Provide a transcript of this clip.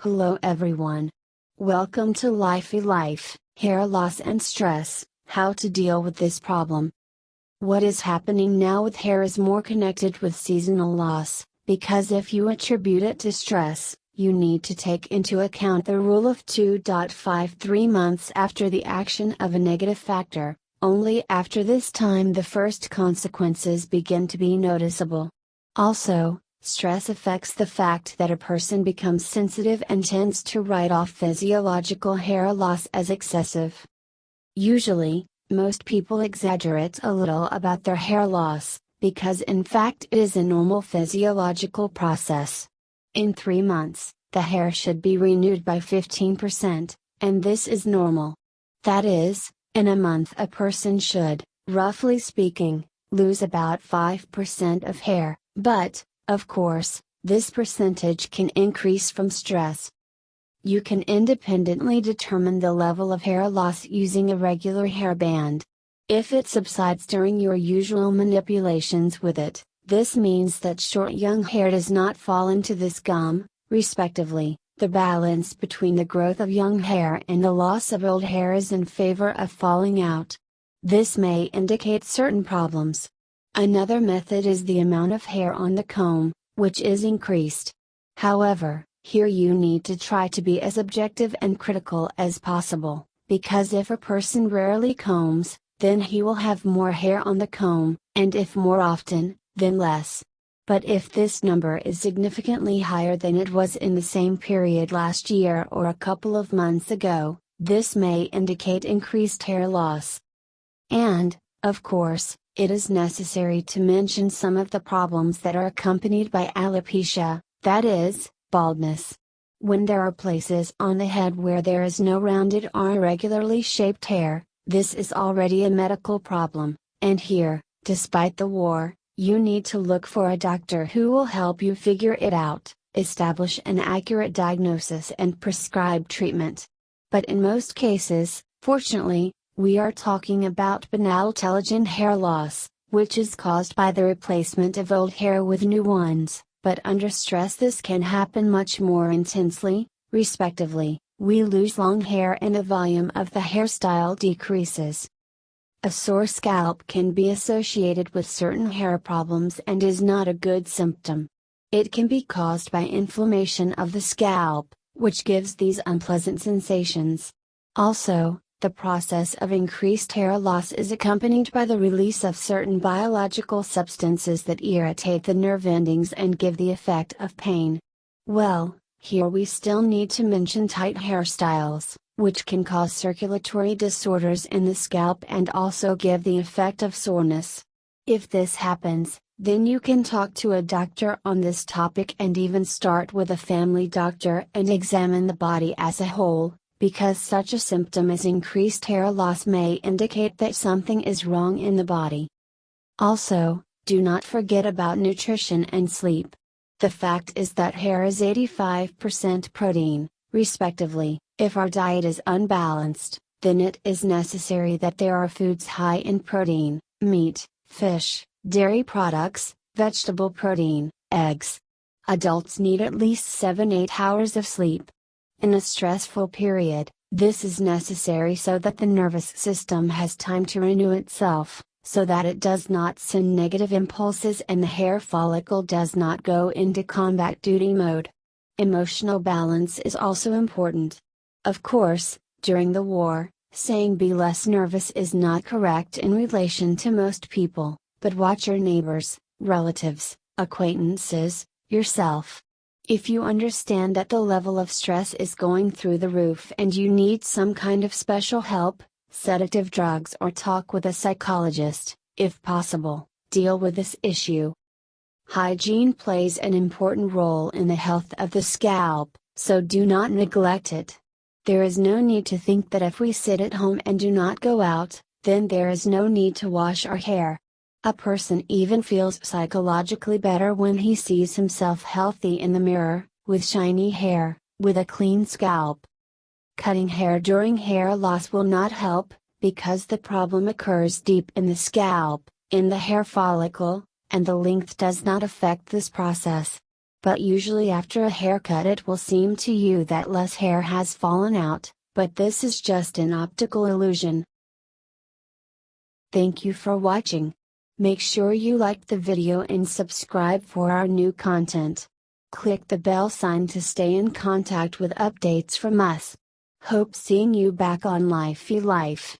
Hello everyone. Welcome to Lify Life, Hair Loss and Stress, How to Deal with This Problem. What is happening now with hair is more connected with seasonal loss, because if you attribute it to stress, you need to take into account the rule of 2.53 months after the action of a negative factor. Only after this time the first consequences begin to be noticeable. Also, stress affects the fact that a person becomes sensitive and tends to write off physiological hair loss as excessive. Usually, most people exaggerate a little about their hair loss, because in fact it is a normal physiological process. In 3 months, the hair should be renewed by 15%, and this is normal. That is, in a month a person should, roughly speaking, lose about 5% of hair, but, of course, this percentage can increase from stress. You can independently determine the level of hair loss using a regular hairband. If it subsides during your usual manipulations with it, this means that short young hair does not fall into this gum, respectively. The balance between the growth of young hair and the loss of old hair is in favor of falling out. This may indicate certain problems. Another method is the amount of hair on the comb, which is increased. However, here you need to try to be as objective and critical as possible, because if a person rarely combs, then he will have more hair on the comb, and if more often, then less. But if this number is significantly higher than it was in the same period last year or a couple of months ago, this may indicate increased hair loss. And, of course, it is necessary to mention some of the problems that are accompanied by alopecia, that is, baldness. When there are places on the head where there is no rounded or irregularly shaped hair, this is already a medical problem, and here, despite the war, you need to look for a doctor who will help you figure it out, establish an accurate diagnosis and prescribe treatment. But in most cases, fortunately, we are talking about banal telogen hair loss, which is caused by the replacement of old hair with new ones, but under stress this can happen much more intensely, respectively. We lose long hair and the volume of the hairstyle decreases. A sore scalp can be associated with certain hair problems and is not a good symptom. It can be caused by inflammation of the scalp, which gives these unpleasant sensations. Also, the process of increased hair loss is accompanied by the release of certain biological substances that irritate the nerve endings and give the effect of pain. Well, here we still need to mention tight hairstyles, which can cause circulatory disorders in the scalp and also give the effect of soreness. If this happens, then you can talk to a doctor on this topic and even start with a family doctor and examine the body as a whole, because such a symptom as increased hair loss may indicate that something is wrong in the body. Also, do not forget about nutrition and sleep. The fact is that hair is 85% protein, respectively. If our diet is unbalanced, then it is necessary that there are foods high in protein, meat, fish, dairy products, vegetable protein, eggs. Adults need at least 7-8 hours of sleep. In a stressful period, this is necessary so that the nervous system has time to renew itself, so that it does not send negative impulses and the hair follicle does not go into combat duty mode. Emotional balance is also important. Of course, during the war, saying be less nervous is not correct in relation to most people, but watch your neighbors, relatives, acquaintances, yourself. If you understand that the level of stress is going through the roof and you need some kind of special help, sedative drugs or talk with a psychologist, if possible, deal with this issue. Hygiene plays an important role in the health of the scalp, so do not neglect it. There is no need to think that if we sit at home and do not go out, then there is no need to wash our hair. A person even feels psychologically better when he sees himself healthy in the mirror, with shiny hair, with a clean scalp. Cutting hair during hair loss will not help, because the problem occurs deep in the scalp, in the hair follicle, and the length does not affect this process. But usually after a haircut it will seem to you that less hair has fallen out, but this is just an optical illusion. Thank you for watching. Make sure you like the video and subscribe for our new content. Click the bell sign to stay in contact with updates from us. Hope seeing you back on Lify Life.